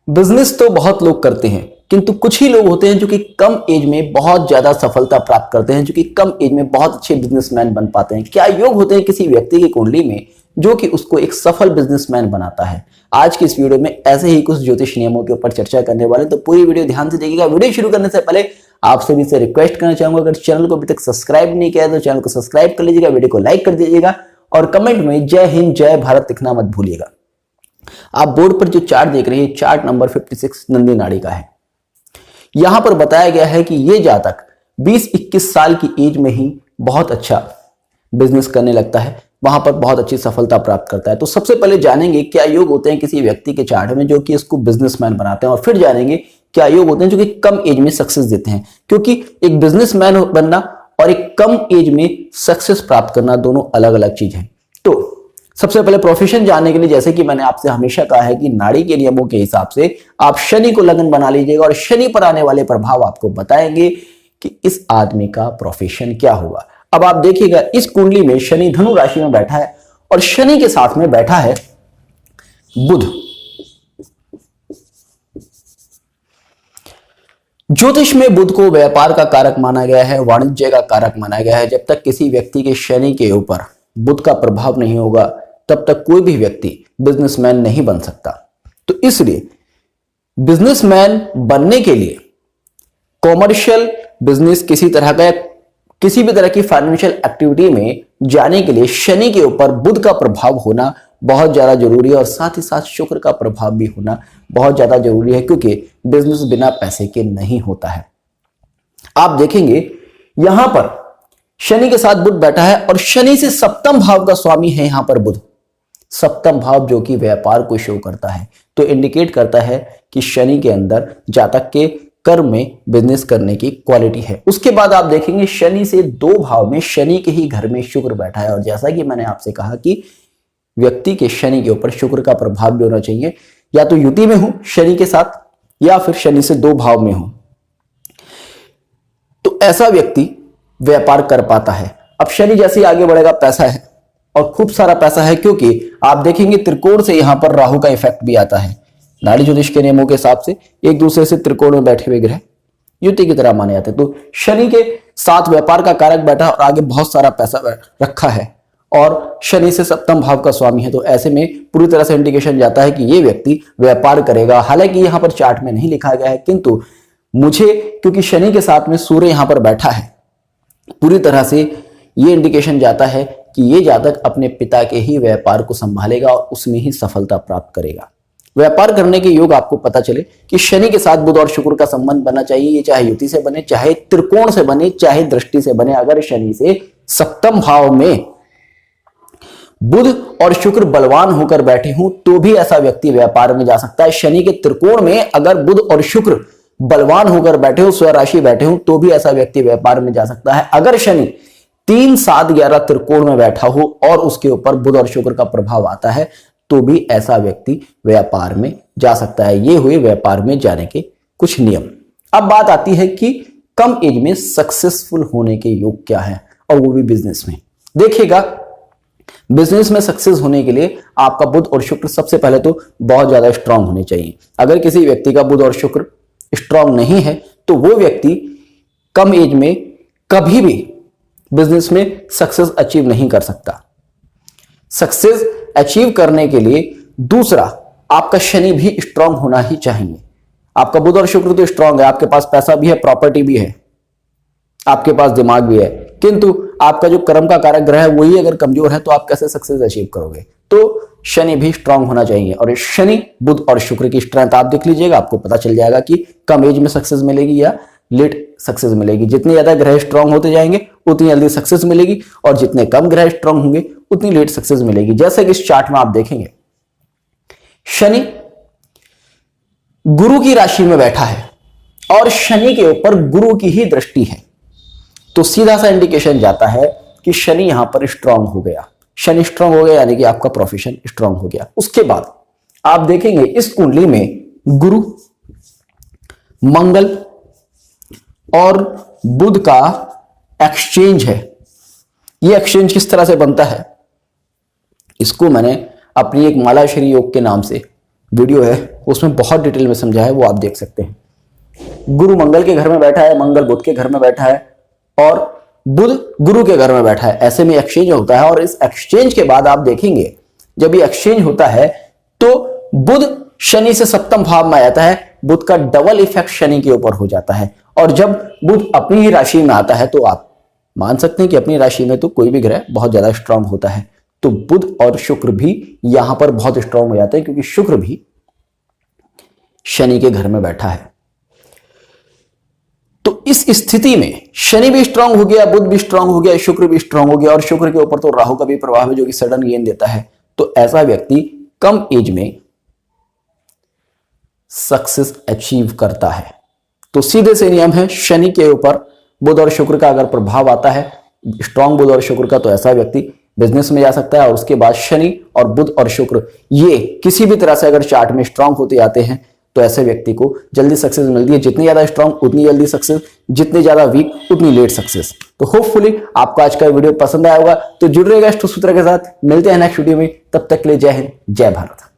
Business तो बहुत लोग करते हैं, किंतु कुछ ही लोग होते हैं जो कि कम एज में बहुत ज्यादा सफलता प्राप्त करते हैं, जो कि कम एज में बहुत अच्छे बिजनेसमैन बन पाते हैं। क्या योग होते हैं किसी व्यक्ति की कुंडली में जो कि उसको एक सफल बिजनेसमैन बनाता है? आज की इस वीडियो में ऐसे ही कुछ ज्योतिष नियमों के ऊपर चर्चा करने वाले, तो पूरी वीडियो ध्यान से देखिएगा। वीडियो शुरू करने से पहले आप सभी से रिक्वेस्ट करना चाहूंगा, अगर चैनल को अभी तक सब्सक्राइब नहीं किया तो चैनल को सब्सक्राइब कर लीजिएगा, वीडियो को लाइक कर दीजिएगा और कमेंट में जय हिंद जय भारत लिखना मत भूलिएगा। आप बोर्ड पर जो चार्ट देख रहे हैं, चार्ट नंबर 56 नंदी नाड़ी का है। यहां पर बताया गया है कि यह जातक 20-21 साल की एज में ही बहुत अच्छा बिजनेस करने लगता है, वहां पर बहुत अच्छी सफलता प्राप्त करता है। तो सबसे पहले जानेंगे क्या योग होते हैं किसी व्यक्ति के चार्ट में जो कि इसको बिजनेसमैन बनाते हैं, और फिर जानेंगे क्या योग होते हैं जो कि कम एज में सक्सेस देते हैं। क्योंकि एक बिजनेसमैन बनना और एक कम एज में सक्सेस प्राप्त करना दोनों अलग अलग चीज है। तो सबसे पहले प्रोफेशन जानने के लिए, जैसे कि मैंने आपसे हमेशा कहा है कि नाड़ी के नियमों के हिसाब से आप शनि को लगन बना लीजिएगा और शनि पर आने वाले प्रभाव आपको बताएंगे कि इस आदमी का प्रोफेशन क्या होगा। अब आप देखिएगा, इस कुंडली में शनि धनु राशि में बैठा है और शनि के साथ में बैठा है बुध। ज्योतिष में बुध को व्यापार का कारक माना गया है, वाणिज्य का कारक माना गया है। जब तक किसी व्यक्ति के शनि के ऊपर बुध का प्रभाव नहीं होगा तब तक कोई भी व्यक्ति बिजनेसमैन नहीं बन सकता। तो इसलिए बिजनेसमैन बनने के लिए कॉमर्शियल बिजनेस, किसी भी तरह की फाइनेंशियल एक्टिविटी में जाने के लिए शनि के ऊपर बुध का प्रभाव होना बहुत ज्यादा जरूरी है, और साथ ही साथ शुक्र का प्रभाव भी होना बहुत ज्यादा जरूरी है, क्योंकि बिजनेस बिना पैसे के नहीं होता है। आप देखेंगे यहां पर शनि के साथ बुध बैठा है और शनि से सप्तम भाव का स्वामी है यहां पर बुध। सप्तम भाव जो कि व्यापार को शो करता है, तो इंडिकेट करता है कि शनि के अंदर जातक के कर्म में बिजनेस करने की क्वालिटी है। उसके बाद आप देखेंगे शनि से 2 भाव में, शनि के ही घर में शुक्र बैठा है, और जैसा कि मैंने आपसे कहा कि व्यक्ति के शनि के ऊपर शुक्र का प्रभाव भी होना चाहिए, या तो युति में हो शनि के साथ या फिर शनि से 2 भाव में हो, तो ऐसा व्यक्ति व्यापार कर पाता है। अब शनि जैसे ही आगे बढ़ेगा, पैसा है और खूब सारा पैसा है, क्योंकि आप देखेंगे त्रिकोण से यहां पर राहु का इफेक्ट भी आता है। नाड़ी ज्योतिष के नियमों के हिसाब से एक दूसरे से त्रिकोण में बैठे हुए ग्रह युति की तरह माने जाते हैं। तो शनि के साथ व्यापार का कारक बैठा और आगे बहुत सारा पैसा रखा है, और शनि से सप्तम भाव का स्वामी है, तो ऐसे में पूरी तरह से इंडिकेशन जाता है कि यह व्यक्ति व्यापार करेगा। हालांकि यहां पर चार्ट में नहीं लिखा गया है, किंतु मुझे क्योंकि शनि के साथ में सूर्य यहां पर बैठा है, पूरी तरह से यह इंडिकेशन जाता है कि यह जातक अपने पिता के ही व्यापार को संभालेगा और उसमें ही सफलता प्राप्त करेगा। व्यापार करने के योग आपको पता चले कि शनि के साथ बुध और शुक्र का संबंध बनना चाहिए। ये चाहे युति से बने, चाहे त्रिकोण से बने, चाहे दृष्टि से बने। अगर शनि से सप्तम भाव में बुध और शुक्र बलवान होकर बैठे हों तो भी ऐसा व्यक्ति व्यापार में जा सकता है। शनि के त्रिकोण में अगर बुध और शुक्र बलवान होकर बैठे हो, स्वराशि बैठे हो, तो भी ऐसा व्यक्ति व्यापार में जा सकता है। अगर शनि 3, 7, 11 त्रिकोण में बैठा हो और उसके ऊपर बुध और शुक्र का प्रभाव आता है तो भी ऐसा व्यक्ति व्यापार में जा सकता है। ये हुए व्यापार में जाने के कुछ नियम। अब बात आती है कि कम एज में सक्सेसफुल होने के योग क्या है, और वो भी बिजनेस में। देखिएगा, बिजनेस में सक्सेस होने के लिए आपका बुध और शुक्र सबसे पहले तो बहुत ज्यादा स्ट्रांग होने चाहिए। अगर किसी व्यक्ति का बुध और शुक्र स्ट्रांग नहीं है तो वो व्यक्ति कम एज में कभी भी बिजनेस में सक्सेस अचीव नहीं कर सकता। सक्सेस अचीव करने के लिए दूसरा, आपका शनि भी स्ट्रांग होना ही चाहिए। आपका बुध और शुक्र तो स्ट्रांग है, आपके पास पैसा भी है, प्रॉपर्टी भी है, आपके पास दिमाग भी है, किंतु आपका जो कर्म का कारक ग्रह है वही अगर कमजोर है तो आप कैसे सक्सेस अचीव करोगे? तो शनि भी स्ट्रांग होना चाहिए। और शनि, बुध और शुक्र की स्ट्रेंथ आप देख लीजिएगा, आपको पता चल जाएगा कि कम एज में सक्सेस मिलेगी या लेट सक्सेस मिलेगी। जितने ज्यादा ग्रह स्ट्रांग होते जाएंगे उतनी जल्दी सक्सेस मिलेगी, और जितने कम ग्रह स्ट्रांग होंगे उतनी लेट सक्सेस मिलेगी। जैसे कि इस चार्ट में आप देखेंगे, शनि गुरु की राशि में बैठा है और शनि के ऊपर गुरु की ही दृष्टि है, तो सीधा सा इंडिकेशन जाता है कि शनि यहां पर स्ट्रांग हो गया। शनि स्ट्रांग हो गया यानी कि आपका प्रोफेशन स्ट्रांग हो गया। उसके बाद आप देखेंगे इस कुंडली में गुरु, मंगल और बुध का एक्सचेंज है। ये एक्सचेंज किस तरह से बनता है, इसको मैंने अपनी एक माला श्री योग के नाम से वीडियो है उसमें बहुत डिटेल में समझा है, वो आप देख सकते हैं। गुरु मंगल के घर में बैठा है, मंगल बुध के घर में बैठा है और बुध गुरु के घर में बैठा है। ऐसे में एक्सचेंज होता है और इस एक्सचेंज के बाद आप देखेंगे जब ये एक्सचेंज होता है तो बुध शनि से सप्तम भाव में आ जाता है। बुध का डबल इफेक्ट शनि के ऊपर हो जाता है और जब बुध अपनी ही राशि में आता है तो आप मान सकते हैं कि अपनी राशि में तो कोई भी ग्रह बहुत ज्यादा स्ट्रांग होता है। तो बुध और शुक्र भी यहां पर बहुत स्ट्रांग हो जाते हैं क्योंकि शुक्र भी शनि के घर में बैठा है। तो इस स्थिति में शनि भी स्ट्रांग हो गया, बुध भी स्ट्रांग हो गया, शुक्र भी स्ट्रांग हो गया और शुक्र के ऊपर तो राहु का भी प्रभाव है जो कि सडन गेन देता है। तो ऐसा व्यक्ति कम एज में सक्सेस अचीव करता है। तो सीधे से नियम है, शनि के ऊपर बुध और शुक्र का अगर प्रभाव आता है, स्ट्रांग बुध और शुक्र का, तो ऐसा व्यक्ति बिजनेस में जा सकता है। और उसके बाद शनि और बुध और शुक्र ये किसी भी तरह से अगर चार्ट में स्ट्रांग होते आते हैं तो ऐसे व्यक्ति को जल्दी सक्सेस मिलती है। जितनी ज्यादा स्ट्रांग उतनी जल्दी सक्सेस, जितनी ज्यादा वीक उतनी लेट सक्सेस। तो होपफुली आपको आज का वीडियो पसंद आया होगा। तो जुड़ रहिएगा इष्ट सूत्र के साथ। मिलते हैं नेक्स्ट वीडियो में, तब तक के लिए जय हिंद, जय भारत।